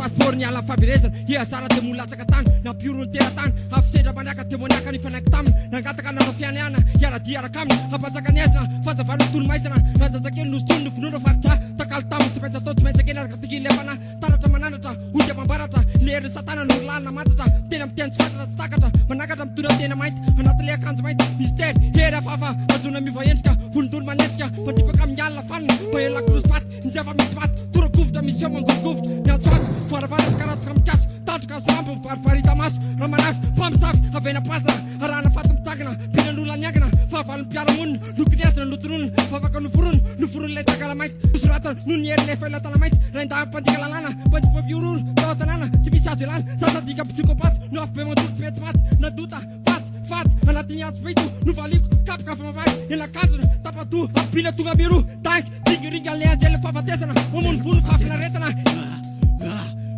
Passeport ny ala faberezana iazara dia molatsaka tany nampiorony tera-tany afisedra maniaka demoniaka ny fanaiky taminy nangataka narafiany ana iara-diaraka aminy ampatsaka ny aizina fazavana tolomaizana rajajakely nosotony novonoana faritra takalo taminy tsy maintsy atao tsy maintsy akeny araka tikily lefana taratra mananatra olika mambaratra lery satana no lanina mantatra tena miteny tsy fantatra tsy takatra manakatra mitona tena mainty anatin'le akanjo mainty mystère hery afafa azona miva endrika volondolo manendrika mandripaka amin'ny alina faniny bahelakolosypaty njafa misy paty torakovitra misy eo mangovogovitra miantsoantso faravaratra karatoka mikatso tandroka sambo mipariparita maso ramanafy mpamizafy avena pasana arahana faty mitagina pinan'olona niagina fahavaliny mpiaramonina nokiniasina notononina fafaka noforon'ilay takala mainty nosoratana no niery le failatana mainty raindaha mpandika lalàna mpandipapiororo tao tanàna tsy misy azo ilana sasadika psikopaty no afy be mandoro tsy mety maty nadota faty anatin'ny antso peito novaliko kapokafa mavaky elakanjona tapatu apila tonga miro tanky tigiringan'le anjely fahafatesana mamony vono fafinaretana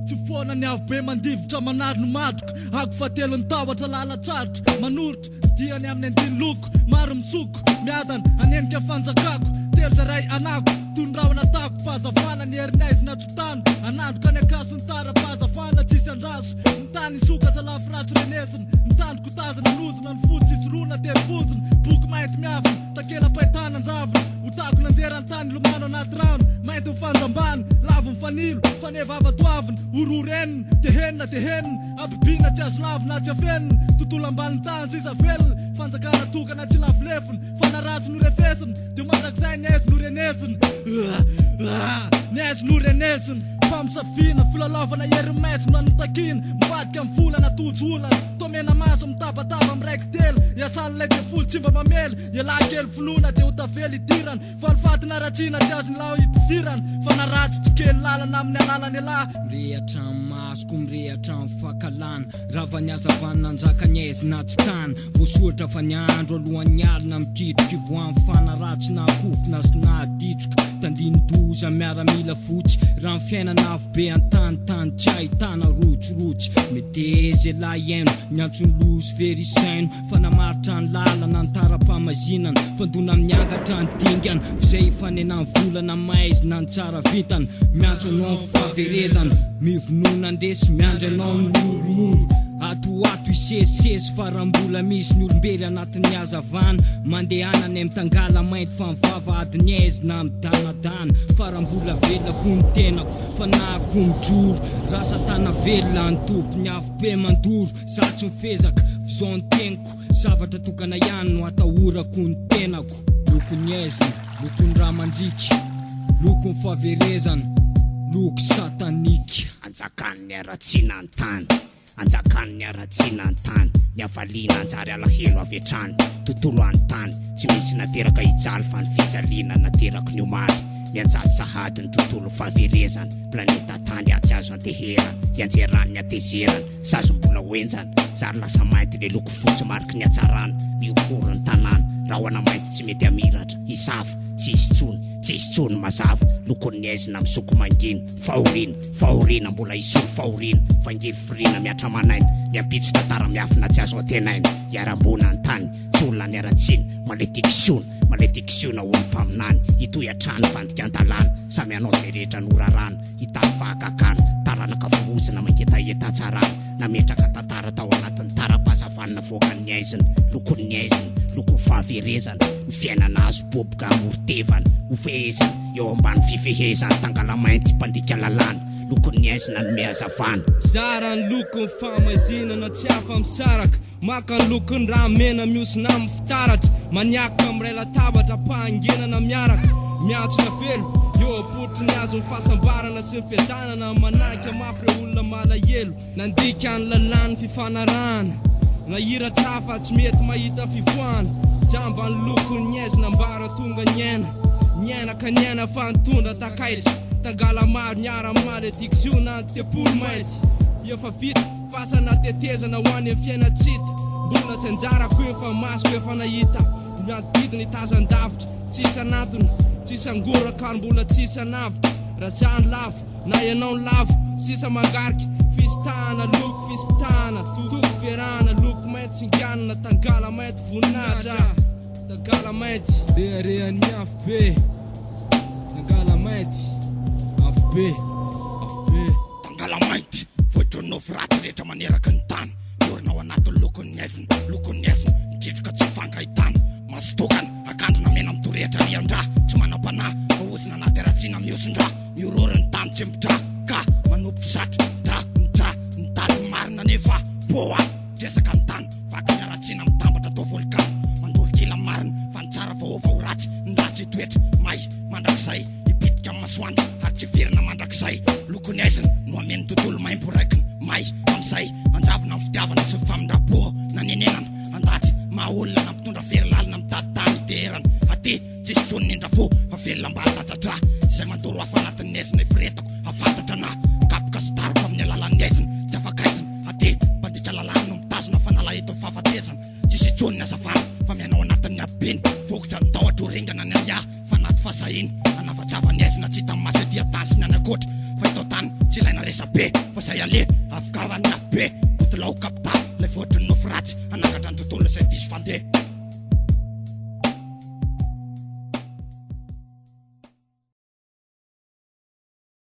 tsy foana ny avy be mandivotra manary no matroka ako fatelony tavatra lalatraritra manoritra diany amin'ny andiny loko maro misoko miadana anenika fanjakako telo zaray anako tondraona tako fazavana ny herinaizina tsotany anandroka ny akasony tara fazavana tsisy andraso ny tany sokatra lafiratso renesina ny tandroko tazana nozina ny fotsy tsirona terivozina boky mainty miafina takela-paitana anjavina hotako nanjerany tany lomano anaty rano mainty mifanjambany lavo mifanilo fanevavatoavina ururenina tehenina abibina tsy azo lavina tsy afenina tontolo ambany tany sisa velona fanjakana tokana tsy lavilefina fanaratsy no refesina dia mandrakizay ny aizy no renesina ny aizy no renesina famosavina filalaovana herimaisy no anotakina mivadika amin'ny volana tojoolana tomena maso mitabataba miraiky telo iasan'ilay defolo tsy mba mamely ialahy-kely volona dia hotavely idirana falifatina ratsina tsy azo ny lao itifirana fanaratsy tsy kely lalana amin'ny alalany alahy mirehatra masoko mirehatra mifakalana rava ny azavany nanjaka ny aizy na tsy tany voasoratra fa ny andro alohan'ny alina mikitroka ivoan'ny fanaratsy na kofina sy na ditroka tandiny-doza miaramila fotsy raha ny fiainana avy be an-tany tsy ahitana rotsorotsy metezy lahy iaino ny antsony lozy verisaino fanamaritra ny lalana ny tara-pamazinana fandona miakatra ny dingana fizay fanenany volana maizina ny tsara vitana miantso anao ny fahaverezana mivonona andesy miandry anao ny moromoro atoato isesisesy farambola misy ny olombely anatin'ny azavana mandehana ny mitangala mainty fa mivava adiny aizina midanadana farambola velako ny tenako fanahako mijoro rasa tana velona ny tompony afy be mandoro zatsy mifezaka fizao ny teniko zavatra tokana ihany no atahorako ny tenako lokony aizina lokony ramandriky lokony fahaverezana loko satanika anjakan'ny aratsiana ny tany anjakan'ny aratsiana ny tany ny avaliana anjary alahelo avy hatrany tontolo any tany tsy misy nateraka hijaly fa ny fijaliana nateraka ny omaly mianjaly sahady ny tontolo fahaverezana planeta tany atsy azo anteherana ianjerany ny atezerana sazom-bola hoenjana zary lasa mainty le loko fotsy mariky ny atsarana miokory ny tanàna raha ho ana mainty tsy mety amiratra hisafa tsy isy tsony mazava lokon'ny aizina misoko mangina fahorina mbola isolo fahorina fangiry firina miatra manaina ny ampitso tantara miafina tsy azo atenaina iarambona ny tany tsy olona ny aratsiny maledikisiona olo mpaminany hitoy atrany fandika an-dalàna samy anao zay rehetra norarana hitafahakakana taranaka vohozina mangetaeta tsarana nametraka tantara tao anatin'ny tara-pahazavanina voakan'ny aizina lokon'ny aizina loko fahaverezana ny fiainana azo boboka amorotevana hofehezana eo ambany fifehezana tangala mainty mpandika lalàna lokon'ny aizina ny mihazavana zara ny lokony famazinana tsy afa misaraka maka ny lokony raha mena miosina amin'ny fitaratra maniaka amiray latabatra pahangenana miaraka miantsona velo eo apotry ny azo ny fahasambarana sy ny fiadanana manaraka mafy re olona malahelo nandika ny lalàny fifanarahana nahiratra hafa tsy mety mahita fifoana jamba ny lokony aizina mbara tonga ny aina ka ny aina fa nitondra takailitra tangala maro niara maledikisiona ny tepolo mainty efa vita fasana tetezana ho any amin'ny fiainatsita mbola tsy anjarako efa masoko efa nahita miadidiny tazan-davitra tsisy anatony tsisy angoraka mbola tsisy anavitra raha zany lavo na ianao ny lavo sisa mangariky fisitana loko fisitana toko fiarana loko mainty tsinganana tangala mainty voninahitra tangala mainty reharehan'ny afo be tangala mainty afo be tangala mainty voitronao firaty rehetra maneraka ny tany miorina ao anatin'ny lokon'ny haizina mikitroka tsy fankahitana masotokana akandrona mena mitorehatra riandra tsy manam-panahy maozina anaty ratsiana miosindra miororiny tany tsempotra ka manompoty satra nitady marina nefa boa dresaka ny tany vaka miaratsiana mitambatra atao volkano mandorokila marina fa ny tsara vahoava ho ratsy ny ratsy toetra may mandrakizay ipitika amin'ny masoandro ary tsy verina mandrakizay lokony aizina no ameny tontolo maimbo raikiny may am'izay anjavina amin'ny fitiavana sy famindra-po nanenenana andatsy mahaolona nampitondra verilalina mitady tany iterana aty tsisy tsony nindra fo fa verilambaratsatra izay mandoro hafa anatin'ny aizina ifiretako afantatra na kapoka sy taroko amin'ny alalan'ny aizina tsy afakaizina aty mpandika lalàna no mitazona fanalaheto fahafatezana tsisy tsony ny azafana fa mianao anatin'ny abeny vokotra ny tahotra ho ringana ny alia fa anaty fahasahiny anafatsavany aizina tsy hita maso dia tany sy ny anakoatra fa itao tany tsy ilaina resa be fa zay ale afokavany afo be botilao kapita lay voatriny nofo ratsy anakatra ny tontolo izay diso fandeha